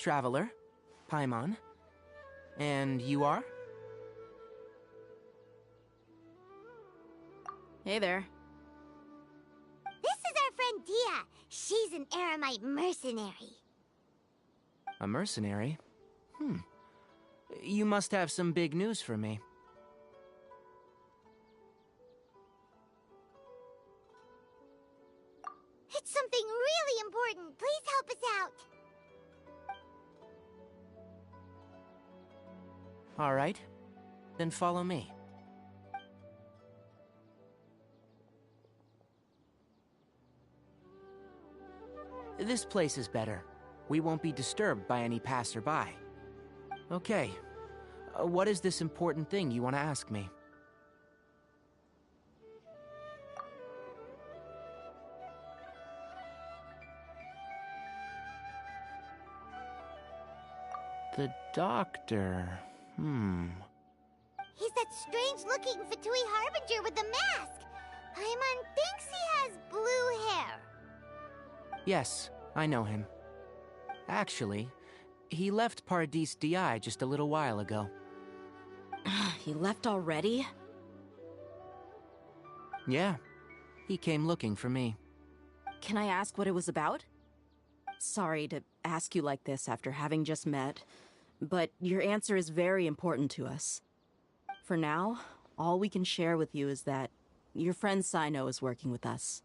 Traveler, Paimon. And you are? Hey there. This is our friend Dia. She's an Eremite mercenary. A mercenary? You must have some big news for me. It's something really important. Please help us out. All right. Then follow me. This place is better. We won't be disturbed by any passerby. Okay. What is this important thing you want to ask me? The doctor. He's that strange-looking Fatui Harbinger with the mask. Paimon thinks he has blue hair. Yes, I know him. Actually, he left Paradis Di just a little while ago. He left already? Yeah, he came looking for me. Can I ask what it was about? Sorry to ask you like this after having just met, but your answer is very important to us. For now, all we can share with you is that your friend Sino is working with us.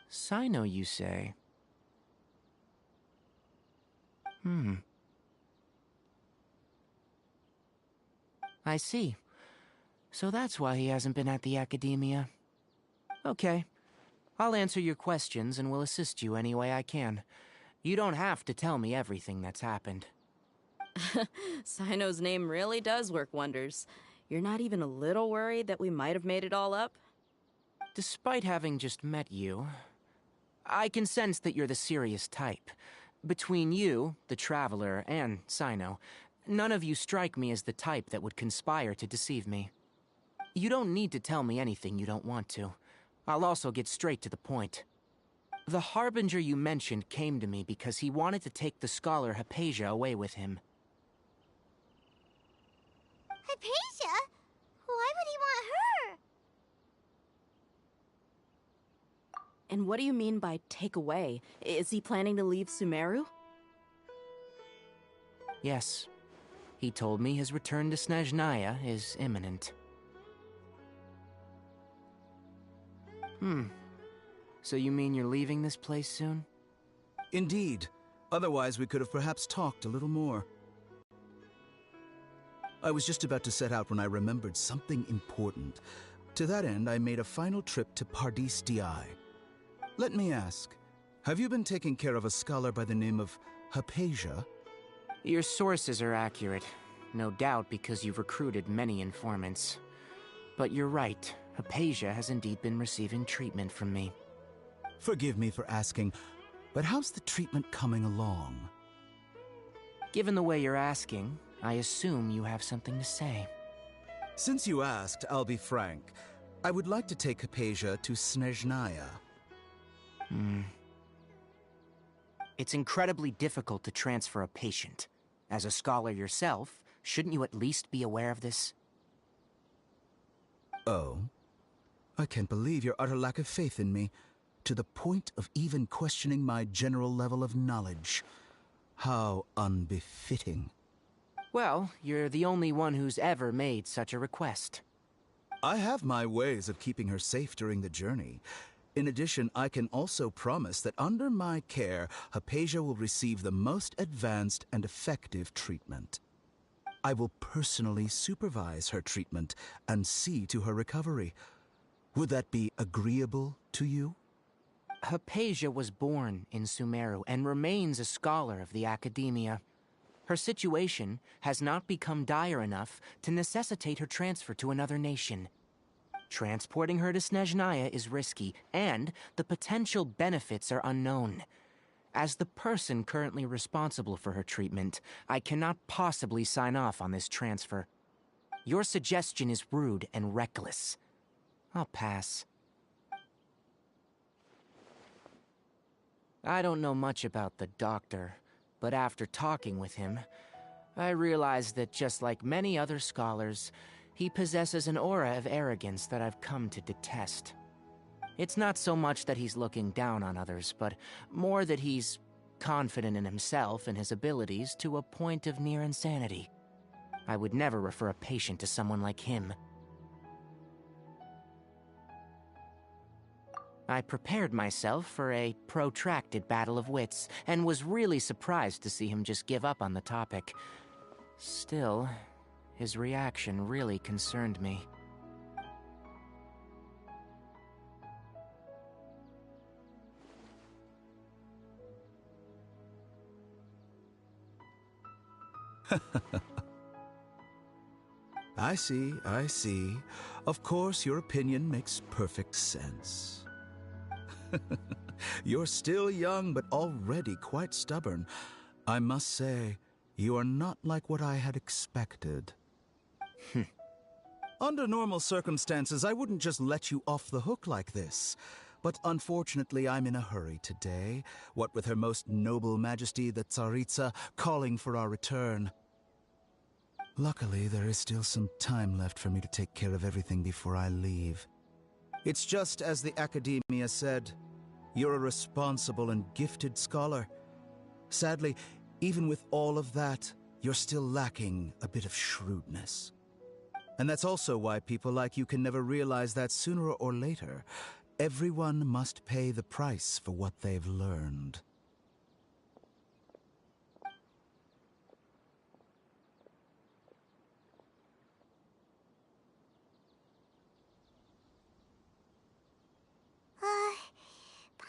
Sino, you say? I see. So that's why he hasn't been at the Academia. Okay. I'll answer your questions and will assist you any way I can. You don't have to tell me everything that's happened. Sino's name really does work wonders. You're not even a little worried that we might have made it all up? Despite having just met you, I can sense that you're the serious type. Between you, the Traveler, and Sino, none of you strike me as the type that would conspire to deceive me. You don't need to tell me anything you don't want to. I'll also get straight to the point. The Harbinger you mentioned came to me because he wanted to take the scholar Hypatia away with him. Hypatia? Why would he want her? And what do you mean by take away? Is he planning to leave Sumeru? Yes. He told me his return to Snezhnaya is imminent. So you mean you're leaving this place soon? Indeed. Otherwise, we could have perhaps talked a little more. I was just about to set out when I remembered something important. To that end, I made a final trip to Paradis Di. Let me ask, have you been taking care of a scholar by the name of Hypatia? Your sources are accurate. No doubt because you've recruited many informants. But you're right. Hypatia has indeed been receiving treatment from me. Forgive me for asking, but how's the treatment coming along? Given the way you're asking, I assume you have something to say. Since you asked, I'll be frank. I would like to take Hypatia to Snezhnaya. It's incredibly difficult to transfer a patient. As a scholar yourself, shouldn't you at least be aware of this? Oh? I can't believe your utter lack of faith in me, to the point of even questioning my general level of knowledge. How unbefitting. Well, you're the only one who's ever made such a request. I have my ways of keeping her safe during the journey. In addition, I can also promise that under my care, Hypatia will receive the most advanced and effective treatment. I will personally supervise her treatment and see to her recovery. Would that be agreeable to you? Hypatia was born in Sumeru and remains a scholar of the Academia. Her situation has not become dire enough to necessitate her transfer to another nation. Transporting her to Snezhnaya is risky, and the potential benefits are unknown. As the person currently responsible for her treatment, I cannot possibly sign off on this transfer. Your suggestion is rude and reckless. I'll pass. I don't know much about the doctor, But after talking with him, I realized that just like many other scholars, he possesses an aura of arrogance that I've come to detest. It's not so much that he's looking down on others, but more that he's confident in himself and his abilities to a point of near insanity. I would never refer a patient to someone like him. I prepared myself for a protracted battle of wits, and was really surprised to see him just give up on the topic. Still, his reaction really concerned me. I see. Of course, your opinion makes perfect sense. You're still young, but already quite stubborn. I must say, you are not like what I had expected. Under normal circumstances, I wouldn't just let you off the hook like this. But unfortunately, I'm in a hurry today, what with Her Most Noble Majesty the Tsaritsa calling for our return. Luckily, there is still some time left for me to take care of everything before I leave. It's just as the Academia said, you're a responsible and gifted scholar. Sadly, even with all of that, you're still lacking a bit of shrewdness. And that's also why people like you can never realize that sooner or later, everyone must pay the price for what they've learned.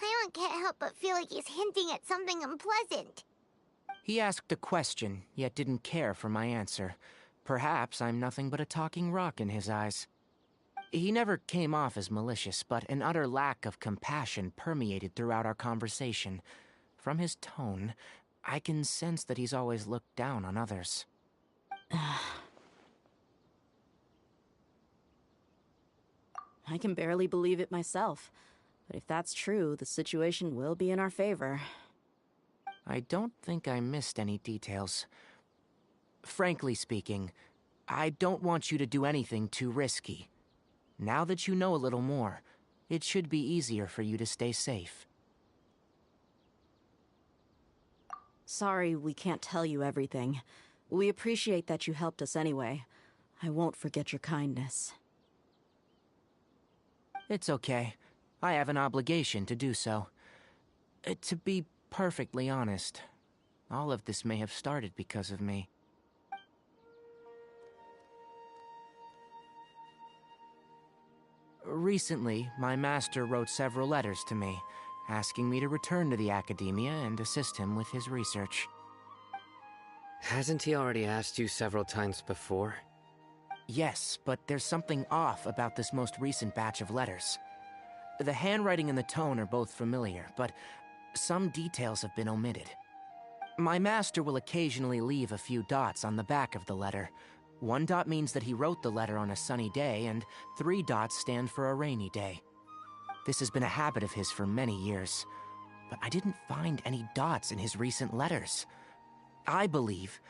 Paimon can't help but feel like he's hinting at something unpleasant. He asked a question, yet didn't care for my answer. Perhaps I'm nothing but a talking rock in his eyes. He never came off as malicious, but an utter lack of compassion permeated throughout our conversation. From his tone, I can sense that he's always looked down on others. I can barely believe it myself. But if that's true, the situation will be in our favor. I don't think I missed any details. Frankly speaking, I don't want you to do anything too risky. Now that you know a little more, it should be easier for you to stay safe. Sorry we can't tell you everything. We appreciate that you helped us anyway. I won't forget your kindness. It's okay. I have an obligation to do so. To be perfectly honest, all of this may have started because of me. Recently, my master wrote several letters to me, asking me to return to the Academia and assist him with his research. Hasn't he already asked you several times before? Yes, but there's something off about this most recent batch of letters. The handwriting and the tone are both familiar, but some details have been omitted. My master will occasionally leave a few dots on the back of the letter. 1 dot means that he wrote the letter on a sunny day, and 3 dots stand for a rainy day. This has been a habit of his for many years, but I didn't find any dots in his recent letters. I believe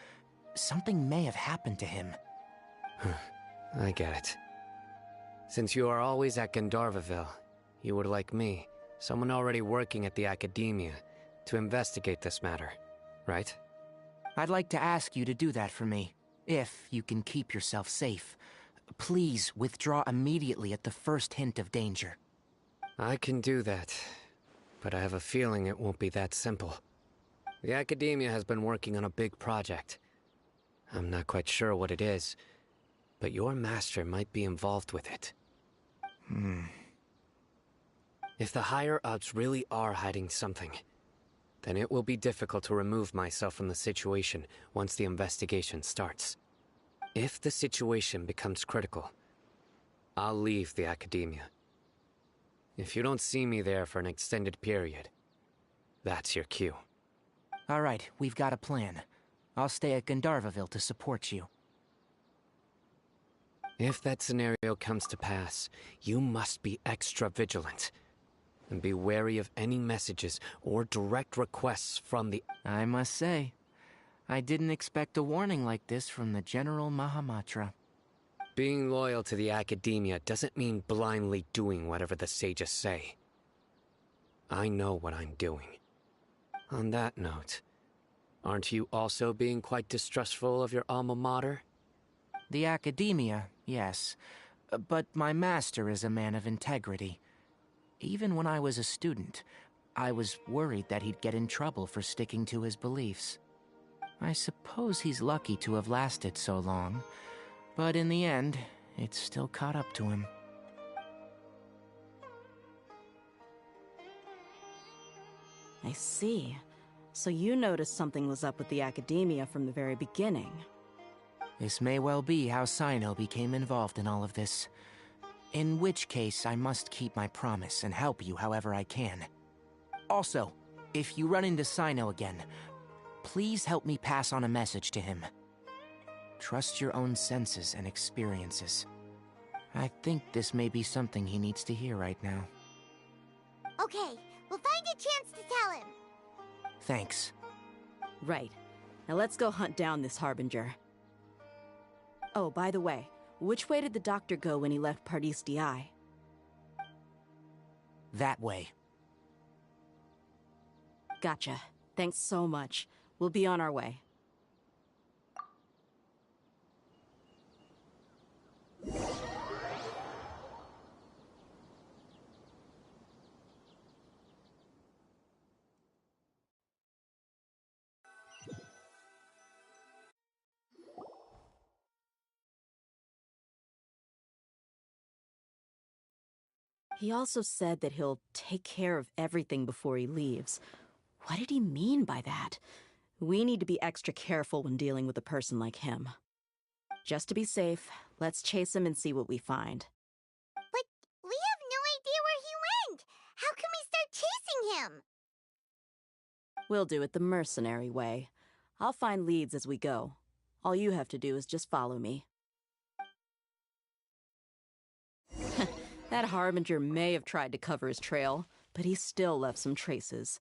something may have happened to him. I get it. Since you are always at Gandharvaville, you would like me, someone already working at the Academia, to investigate this matter, right? I'd like to ask you to do that for me, if you can keep yourself safe. Please withdraw immediately at the first hint of danger. I can do that, but I have a feeling it won't be that simple. The Academia has been working on a big project. I'm not quite sure what it is, but your master might be involved with it. If the higher-ups really are hiding something, then it will be difficult to remove myself from the situation once the investigation starts. If the situation becomes critical, I'll leave the Academia. If you don't see me there for an extended period, that's your cue. All right, we've got a plan. I'll stay at Gandharvaville to support you. If that scenario comes to pass, you must be extra vigilant. And be wary of any messages or direct requests from the... I must say, I didn't expect a warning like this from the General Mahamatra. Being loyal to the Academia doesn't mean blindly doing whatever the sages say. I know what I'm doing. On that note, aren't you also being quite distrustful of your alma mater? The Academia, yes. But my master is a man of integrity. Even when I was a student, I was worried that he'd get in trouble for sticking to his beliefs. I suppose he's lucky to have lasted so long, but in the end, it's still caught up to him. I see. So you noticed something was up with the Academia from the very beginning. This may well be how Sino became involved in all of this. In which case, I must keep my promise and help you however I can. Also, if you run into Sino again, please help me pass on a message to him. Trust your own senses and experiences. I think this may be something he needs to hear right now. Okay, we'll find a chance to tell him. Thanks. Right. Now let's go hunt down this Harbinger. Oh, by the way, which way did the doctor go when he left Pardis Di? That way. Gotcha. Thanks so much. We'll be on our way. He also said that he'll take care of everything before he leaves. What did he mean by that? We need to be extra careful when dealing with a person like him. Just to be safe, let's chase him and see what we find. But we have no idea where he went! How can we start chasing him? We'll do it the mercenary way. I'll find leads as we go. All you have to do is just follow me. That Harbinger may have tried to cover his trail, but he still left some traces.